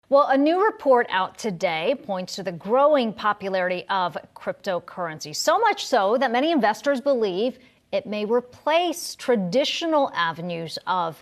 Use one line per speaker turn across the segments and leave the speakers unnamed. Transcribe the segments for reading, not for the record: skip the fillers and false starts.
Well, a new report out today points to the growing popularity of cryptocurrency, so much so that many investors believe it may replace traditional avenues of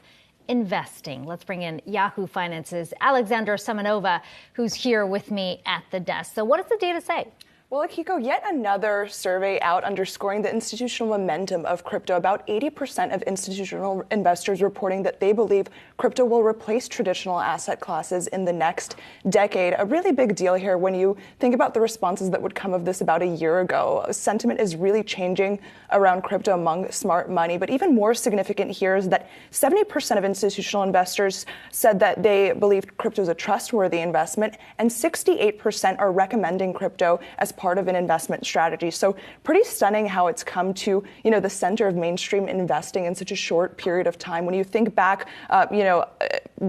investing. Let's bring in Yahoo Finance's Alexandra Semenova, who's here with me at the desk. So what does the data say?
Well, Akiko, yet another survey out underscoring the institutional momentum of crypto. About 80% of institutional investors reporting that they believe crypto will replace traditional asset classes in the next decade. A really big deal here when you think about the responses that would come of this about a year ago. Sentiment is really changing around crypto among smart money. But even more significant here is that 70% of institutional investors said that they believe crypto is a trustworthy investment, and 68% are recommending crypto as part of an investment strategy. So pretty stunning how it's come to, the center of mainstream investing in such a short period of time. When you think back,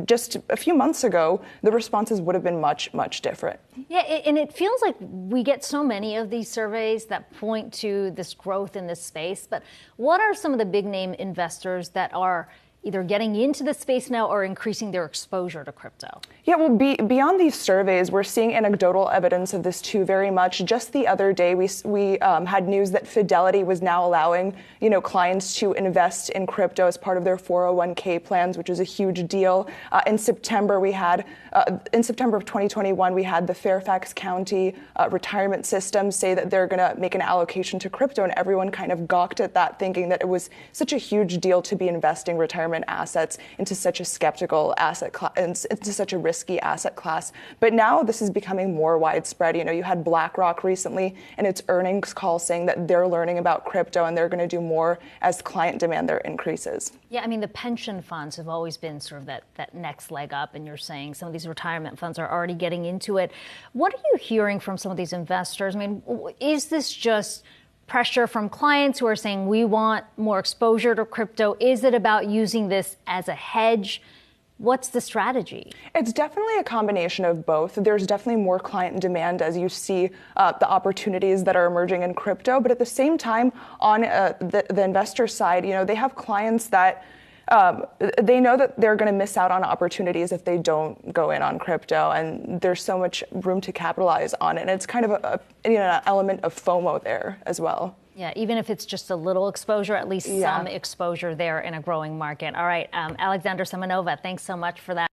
just a few months ago, the responses would have been much, much different.
Yeah, and it feels like we get so many of these surveys that point to this growth in this space. But what are some of the big name investors that are either getting into the space now or increasing their exposure to crypto?
Yeah, well, beyond these surveys, we're seeing anecdotal evidence of this too very much. Just the other day, we had news that Fidelity was now allowing, clients to invest in crypto as part of their 401k plans, which is a huge deal. In September of 2021, we had the Fairfax County retirement system say that they're going to make an allocation to crypto, and everyone kind of gawked at that, thinking that it was such a huge deal to be investing retirement assets into such a skeptical asset class, into such a risky asset class. But now this is becoming more widespread. You had BlackRock recently in its earnings call saying that they're learning about crypto and they're going to do more as client demand there increases.
Yeah, I mean, the pension funds have always been sort of that next leg up, and you're saying some of these retirement funds are already getting into it. What are you hearing from some of these investors? I mean, is this just pressure from clients who are saying we want more exposure to crypto? Is it about using this as a hedge? What's the strategy? It's
definitely a combination of both. There's definitely more client demand as you see the opportunities that are emerging in crypto. But at the same time, on the investor side, they have clients that they know that they're going to miss out on opportunities if they don't go in on crypto, and there's so much room to capitalize on it. And it's kind of an element of FOMO there as well.
Yeah, even if it's just a little exposure, at least some exposure there in a growing market. All right, Alexandra Semenova, thanks so much for that.